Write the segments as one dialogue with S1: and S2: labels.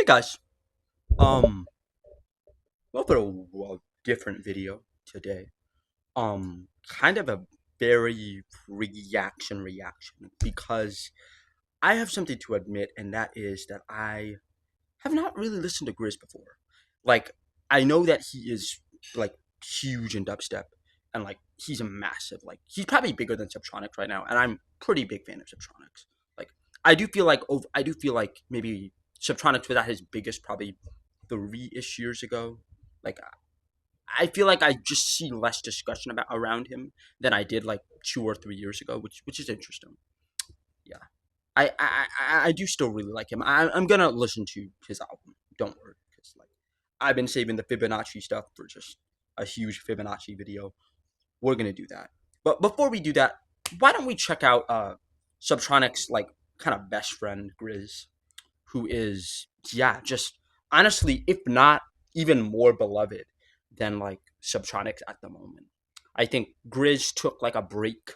S1: Hey guys, um, well, for a different video today. Kind of a very reaction because I have something to admit, and that is that I have not really listened to GRiZ before. Like, I know that he is like huge in dubstep, and like he's a massive, like he's probably bigger than Subtronics right now, and I'm pretty big fan of Subtronics. Like, I do feel like maybe Subtronics was at his biggest probably 3-ish years ago. Like, I feel like I just see less discussion about around him than I did like 2 or 3 years ago, which is interesting. Yeah, I do still really like him. I'm gonna listen to his album. Don't worry, because like I've been saving the Fibonacci stuff for just a huge Fibonacci video. We're gonna do that. But before we do that, why don't we check out Subtronic's like kind of best friend GRiZ, who is, yeah, just honestly, if not even more beloved than like Subtronics at the moment. I think GRiZ took like a break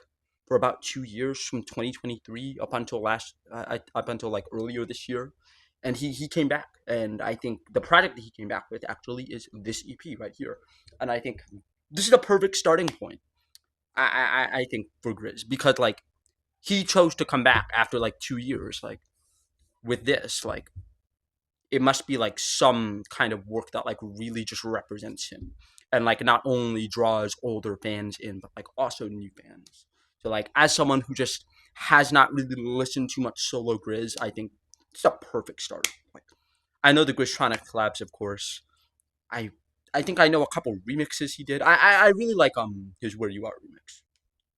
S1: for about 2 years from 2023 up until like earlier this year, and he came back, and I think the project that he came back with actually is this EP right here, and I think this is a perfect starting point. I think for GRiZ, because like he chose to come back after like 2 years, like with this, like it must be like some kind of work that like really just represents him, and like not only draws older fans in but like also new fans. So like as someone who just has not really listened to much solo GRiZ, I think it's a perfect start. Like, I know the GRiZtronic collabs, of course. I i think I know a couple remixes he did. I really like his Where You Are remix,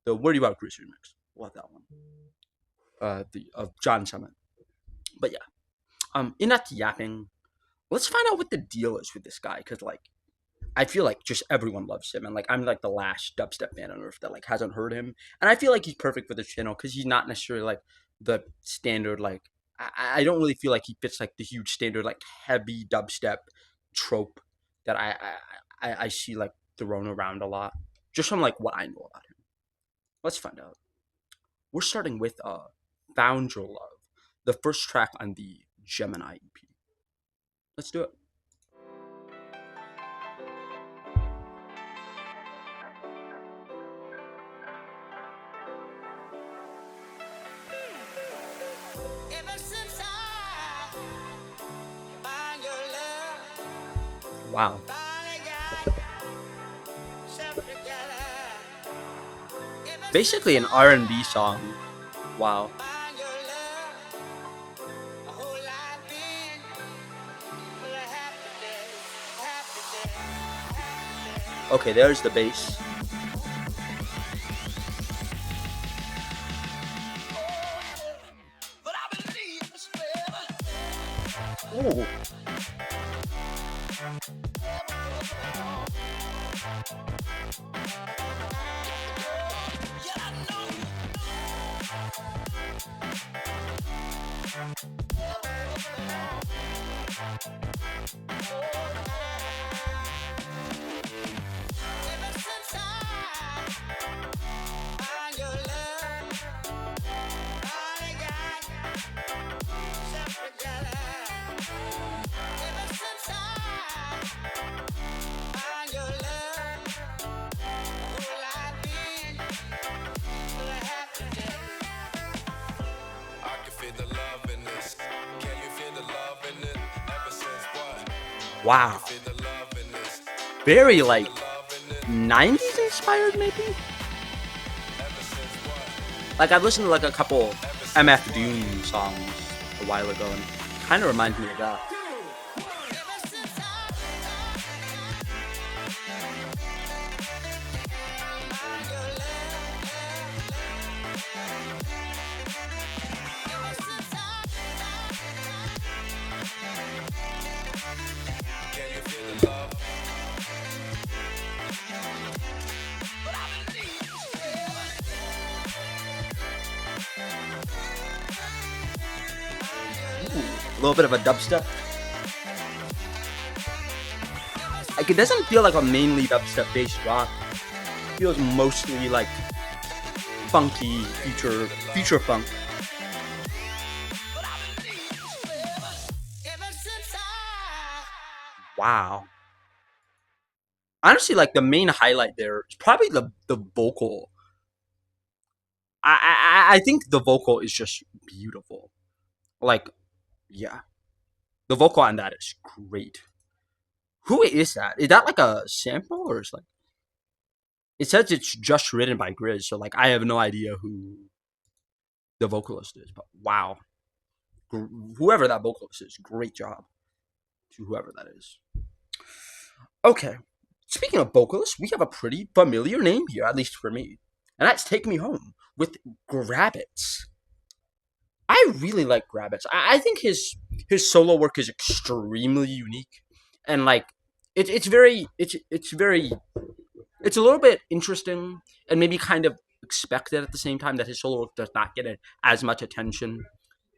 S1: the Where You Are GRiZ remix. Love that one. The of John Summit. But yeah, enough yapping. Let's find out what the deal is with this guy, because like I feel like just everyone loves him, and like I'm like the last dubstep fan on earth that like hasn't heard him, and I feel like he's perfect for this channel because he's not necessarily like the standard like I don't really feel like he fits like the huge standard like heavy dubstep trope that I see like thrown around a lot, just from like what I know about him. Let's find out. We're starting with Found Your Love, the first track on the Gemini EP. Let's do it.
S2: Ever since I found your love,
S1: Wow.
S2: finally got myself together. Ever since
S1: Basically an R&B song. Wow.
S2: I found your love, my whole life been full of happy days, happy days, happy days.
S1: Okay, there's the bass.
S2: But I believe it's forever.
S1: Ooh.
S2: Yeah, I know. Ever since I found your love, finally got myself together. Ever since I found your love, my whole life been full of happy days.
S3: I can feel the love in this. Can you feel the love in it? Ever since what?
S1: Wow.
S3: Feel the love in this.
S1: Very like
S3: Love in it.
S1: 90s inspired maybe?
S3: Ever since what?
S1: Like I've listened to like a couple MF Doom songs a while ago, and it kind of reminds me of that.
S2: Ever since I found your love, ever since
S3: Can you feel the love?
S2: but I believe it's forever.
S1: A little bit of a dubstep. Like it doesn't feel like a mainly dubstep based rock. It feels mostly like funky future funk.
S2: But I believe it's forever. Ever since I
S1: Wow. Honestly, like the main highlight there is probably the vocal. I think the vocal is just beautiful. Like, yeah, the vocal on that is great. Who is that? Is that like a sample or is like it says it's just written by GRiZ, so like I have no idea who the vocalist is. But wow, whoever that vocalist is, great job to whoever that is. Okay, speaking of vocalists, we have a pretty familiar name here, at least for me, and that's "Take Me Home" with Grabbitz. I really like Grabbitz. I think his solo work is extremely unique, and like it's very it's very it's a little bit interesting and maybe kind of expected at the same time that his solo work does not get as much attention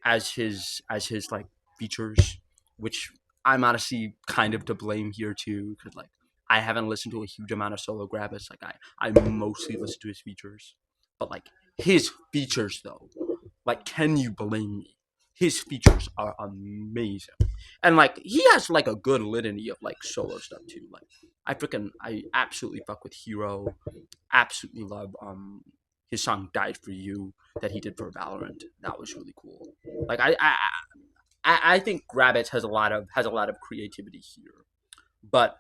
S1: as his like features, which I'm honestly kind of to blame here too, because like I haven't listened to a huge amount of solo Grabbitz. Like I mostly listen to his features, but like his features though, like can you blame me? His features are amazing, and like he has like a good litany of like solo stuff too. Like I absolutely fuck with Hero. Absolutely love his song "Died for You" that he did for Valorant. That was really cool. Like I think Grabbitz has a lot of creativity here, but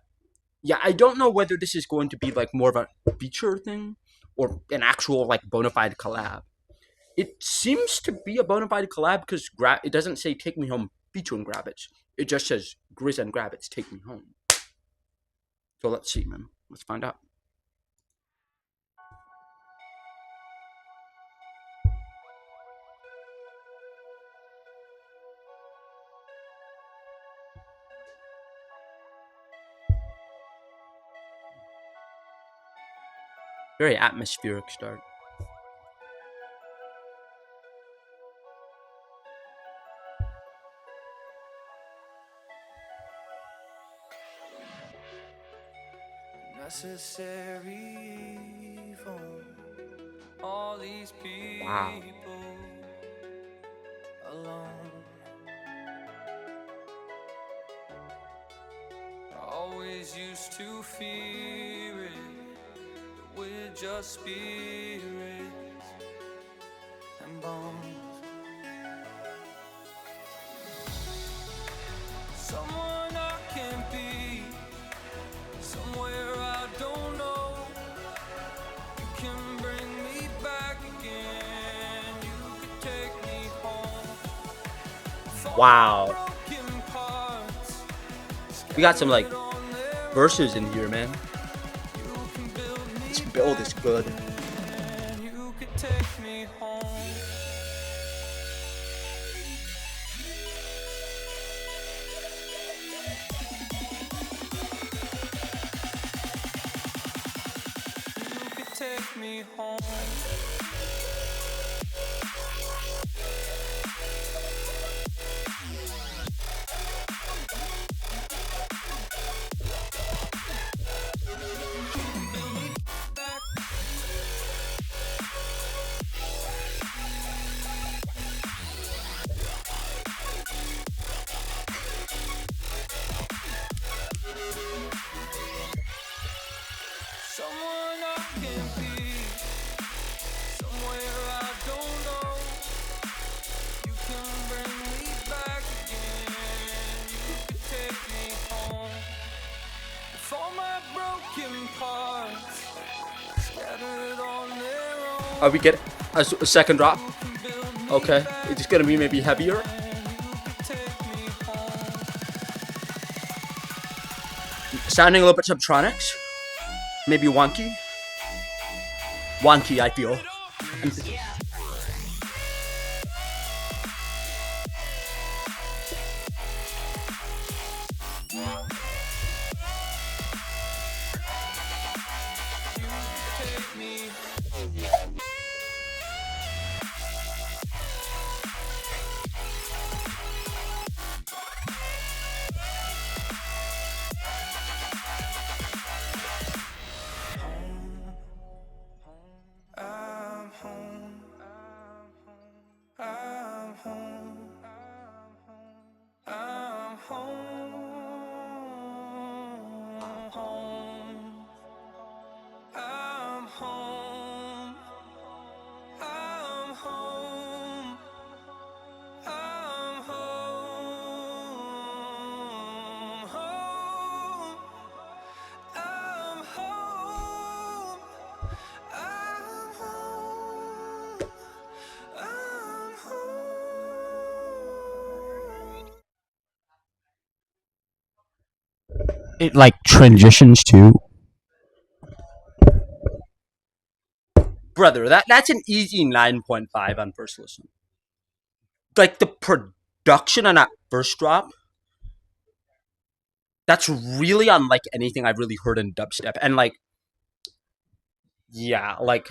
S1: yeah, I don't know whether this is going to be like more of a feature thing or an actual like bona fide collab. It seems to be a bona fide collab because it doesn't say "Take Me Home" featuring Grabbitz. It just says GRiZ and Grabbitz "Take Me Home." So let's see, man. Let's find out. Very atmospheric start.
S2: Necessary for all these
S1: Wow.
S2: people alone. Always used to fear it, but we're just spirits and bones. Someone I can't be, somewhere I don't know. You can bring me back again, you could take me home. For my
S1: Wow.
S2: broken parts,
S1: We got some like
S2: scattered on their
S1: verses in here, man.
S2: you can build
S1: This
S2: me
S1: build is good.
S2: and you could take me home. You could take me home. Someone I can't be, somewhere I don't know. You can bring me back again, you could take me home. For my broken parts, scattered on their own.
S1: We get a second drop.
S2: You can build me
S1: Okay.
S2: back
S1: It's gonna be maybe heavier.
S2: again, you could take me home.
S1: Sounding a little bit subtronics. Maybe wonky. Wonky, I feel.
S2: Take me. I'm home. I'm home. I'm home.
S1: it like transitions too. Brother, that's an easy 9.5 on first listen. Like the production on that first drop, that's really unlike anything I've really heard in dubstep. And like, yeah, like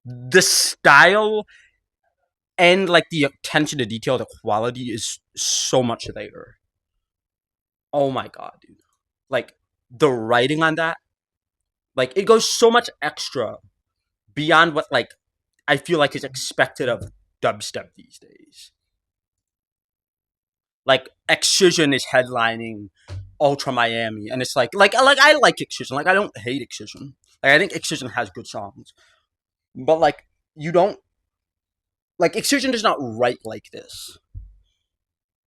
S1: the style and like the attention to detail, the quality is so much there. Oh my god, dude. Like the writing on that, like it goes so much extra beyond what like I feel like is expected of dubstep these days. Like Excision is headlining Ultra Miami, and it's like I like Excision. Like I don't hate Excision. Like I think Excision has good songs, but like you don't like Excision does not write like this.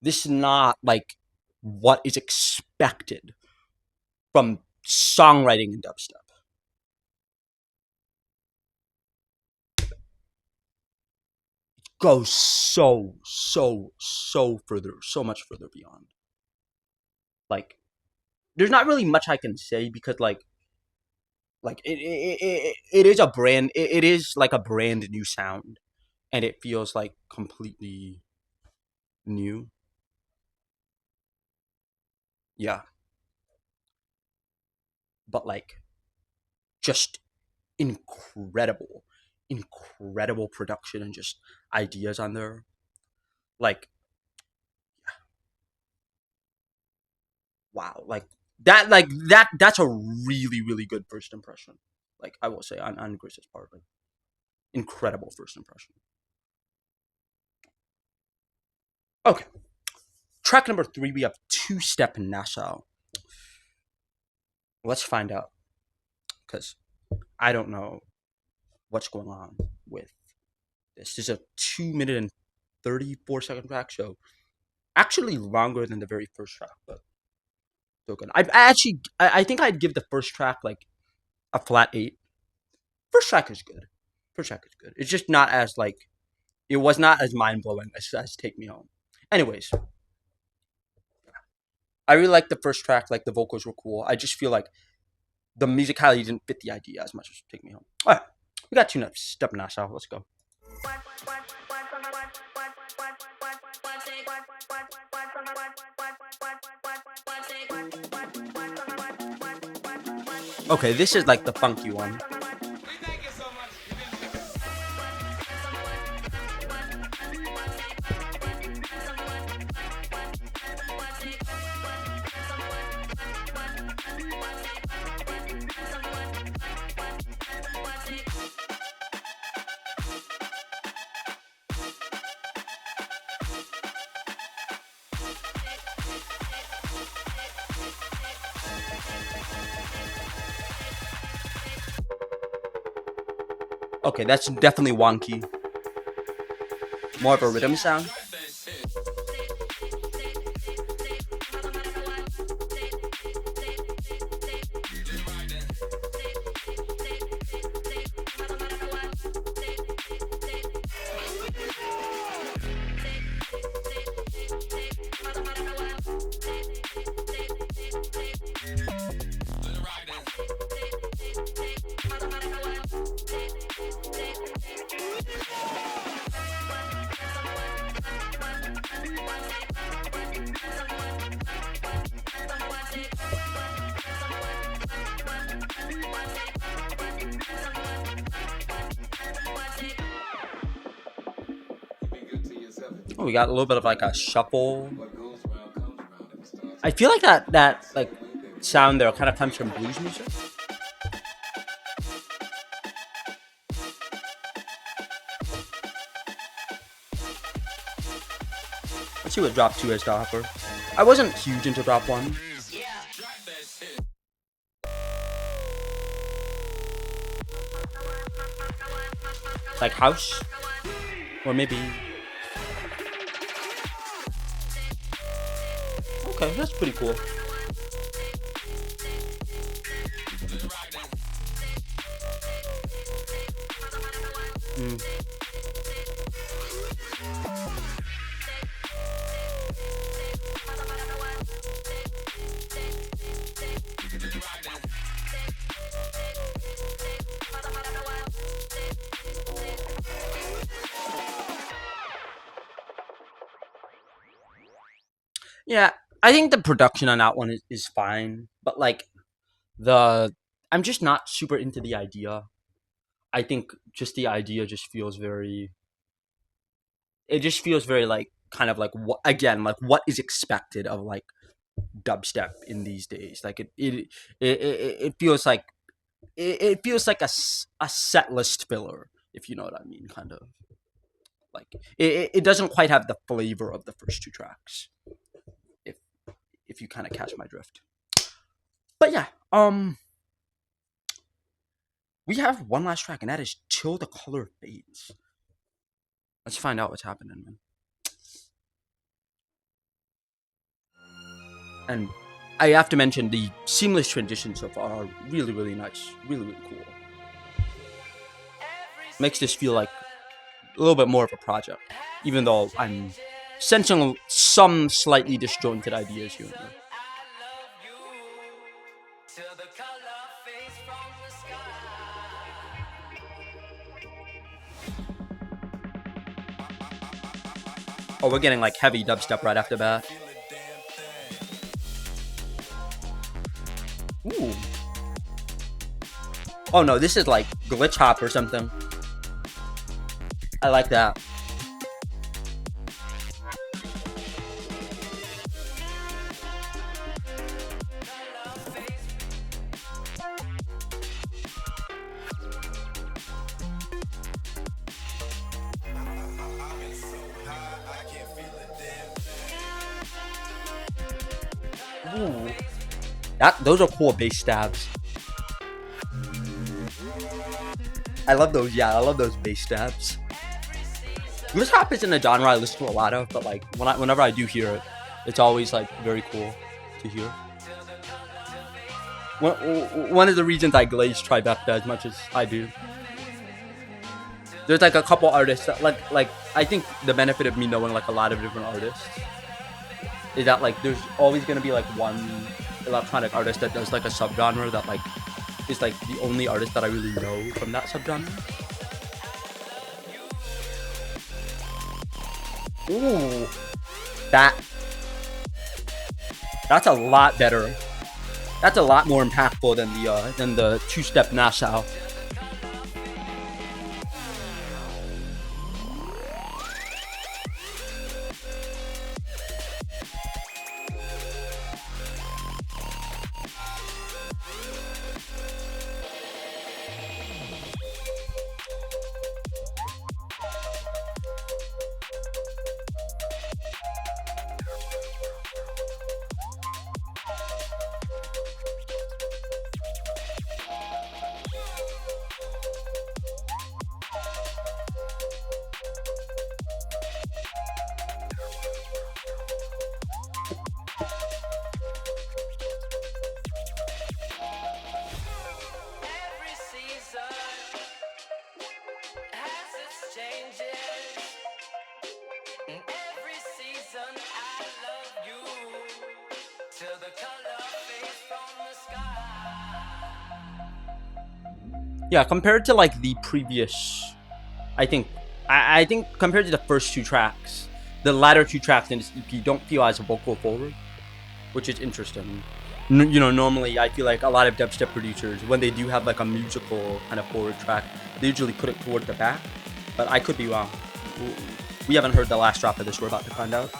S1: This is not like what is expected from songwriting in dubstep. Goes so further, so much further beyond. Like, there's not really much I can say because like it is a brand. It is like a brand new sound, and it feels like completely new. Yeah, but like just incredible, incredible production and just ideas on there. Like wow, that's a really good first impression. Like I will say on GRiZ's part, like incredible first impression. Okay, track number 3, we have Two Step Nassau. Let's find out because I don't know what's going on with this. This is a 2 minute and 34 second track, so actually longer than the very first track, but still good. I think I'd give the first track like a flat 8. First track is good. First track is good. It's just not as like it was not as mind blowing as Take Me Home. Anyways, I really like the first track. Like the vocals were cool. I just feel like the musicality didn't fit the idea as much as Take Me Home. All right, we got Two Step Nassau. Let's go. Okay, this is like the funky one. Okay, that's definitely wonky. More of a rhythm sound. Oh, we got a little bit of like a shuffle. I feel like that like sound there kind of comes from blues music. Let's see what drop 2 has to offer. I wasn't huge into drop 1. Like house, or maybe. Okay, that's pretty cool. Yeah, I think the production on that one is fine, but like the I'm just not super into the idea. I think just the idea just feels very. It just feels very like kind of like what again like what is expected of like dubstep in these days. Like it feels like it feels like a set list filler, if you know what I mean. Kind of like it doesn't quite have the flavor of the first two tracks. If if you kind of catch my drift. But yeah, we have one last track, and that is Till the Color Fades. Let's find out what's happening, man. And I have to mention the seamless transitions so far are really, really nice. Really, really cool. Makes this feel like a little bit more of a project, even though I'm sensing some slightly disjointed ideas here and there. Oh, we're getting like heavy dubstep right after that. Ooh. Oh no, this is like glitch hop or something. I like that. Ooh. Those are cool bass stabs. I love those. Yeah, I love those bass stabs. Glitch hop isn't a genre I listen to a lot of, but like whenever I do hear it, it's always like very cool to hear. One of the reasons I glaze Tribeca as much as I do. There's like a couple artists that like I think the benefit of me knowing like a lot of different artists is that like there's always gonna be like one electronic artist that does like a subgenre that like is like the only artist that I really know from that subgenre. Ooh, that's a lot better. That's a lot more impactful than the two-step Nassau. Yeah, compared to like the previous, I think, I think compared to the first two tracks, the latter two tracks in this EP don't feel as vocal forward, which is interesting. You know, normally I feel like a lot of dubstep producers, when they do have like a musical kind of forward track, they usually put it toward the back. But I could be wrong. We haven't heard the last drop of this. We're about to find out.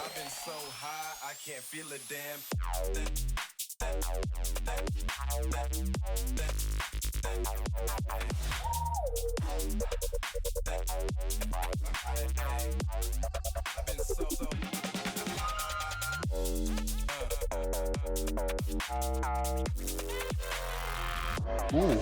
S1: Ooh.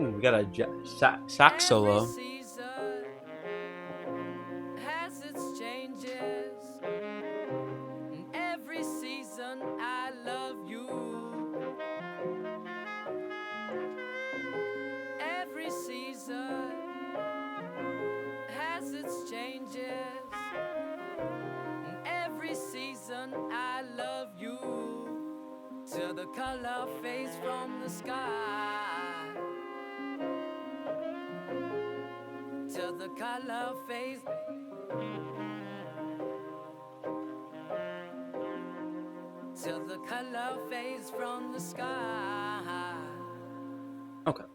S1: Ooh, we got a sax
S2: Every
S1: solo.
S2: season has its changes. And every season I love you. Every season has its changes. And every season I love you. Till the color fades from the sky. Till the color fades. Till the color fades from the sky.
S1: Okay.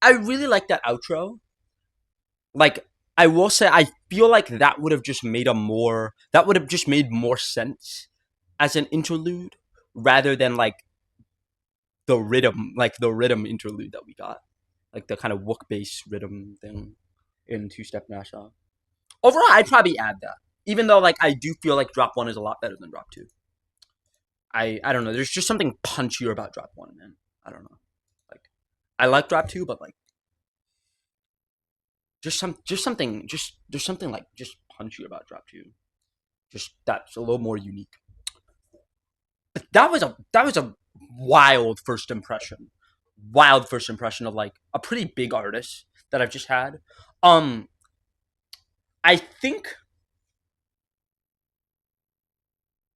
S1: I really like that outro. Like, I will say, I feel like that would have just made more sense as an interlude rather than the rhythm interlude that we got, like the kind of wook bass rhythm thing in Two Step Nassau. Overall, I'd probably add that, even though like I do feel like Drop One is a lot better than Drop Two. I don't know. There's just something punchier about Drop One, man. I don't know. Like, I like Drop Two, but like there's something like just punchy about Drop Two. Just that's a little more unique. But that was a wild first impression. Wild first impression of like a pretty big artist that I've just had. Um I think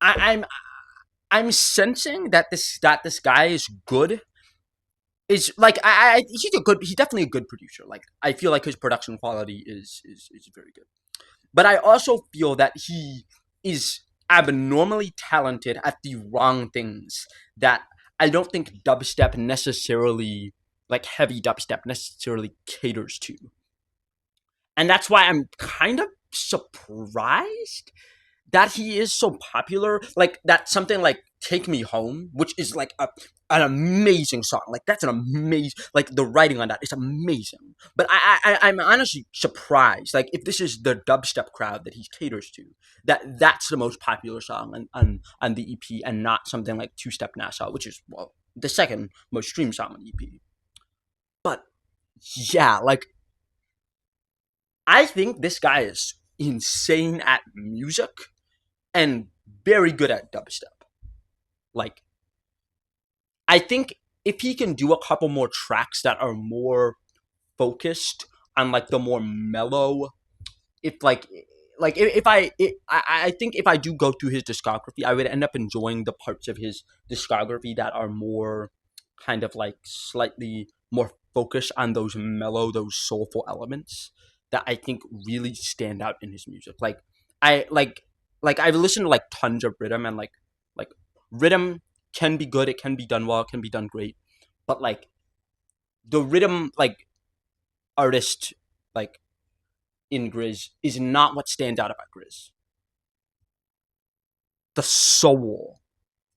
S1: I'm I'm sensing that this guy is good. Is like he's definitely a good producer. Like I feel like his production quality is very good. But I also feel that he is abnormally talented at the wrong things that I don't think dubstep necessarily, like heavy dubstep necessarily caters to. And that's why I'm kind of surprised that he is so popular. Like that something like Take Me Home, which is like an amazing song. Like that's an amazing, like the writing on that is amazing. But I'm honestly surprised. Like if this is the dubstep crowd that he caters to, that's the most popular song on the EP, and not something like Two Step Nassau, which is well the second most streamed song on the EP. But yeah, like I think this guy is insane at music and very good at dubstep. Like, I think if he can do a couple more tracks that are more focused on like the more mellow, if I think if I do go through his discography, I would end up enjoying the parts of his discography that are more kind of like slightly more focused on those mellow, those soulful elements that I think really stand out in his music. I like I've listened to like tons of rhythm, and like rhythm can be good, it can be done well, it can be done great, but like the rhythm like artist like in GRiZ is not what stands out about GRiZ. The soul,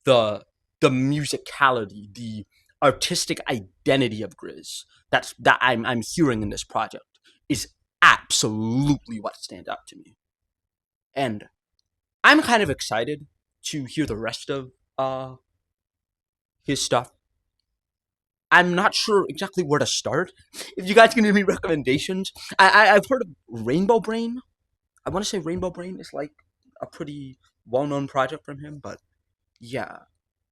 S1: the the musicality, the artistic identity of GRiZ that I'm hearing in this project is absolutely what stands out to me. And I'm kind of excited to hear the rest of his stuff. I'm not sure exactly where to start. If you guys can give me recommendations, I've heard of Rainbow Brain. I want to say Rainbow Brain is like a pretty well-known project from him, but yeah,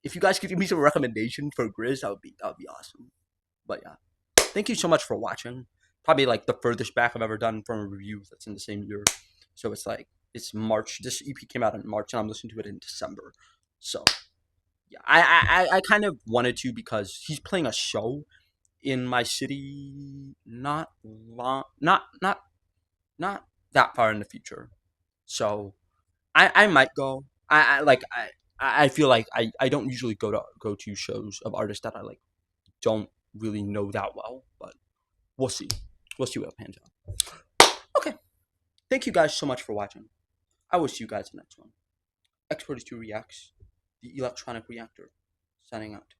S1: if you guys could give me some recommendations for GRiZ, that would be awesome. But yeah, thank you so much for watching. Probably like the furthest back I've ever done from a review that's in the same year. So it's like it's March. This EP came out in March, and I'm listening to it in December. So yeah, I kind of wanted to because he's playing a show in my city not long not that far in the future. So I might go. I feel like I don't usually go to shows of artists that I like don't really know that well, but we'll see. We'll see what pans out. Okay. Thank you guys so much for watching. I will see you guys in the next one. Expert is 2 Reacts, the electronic reactor, signing out.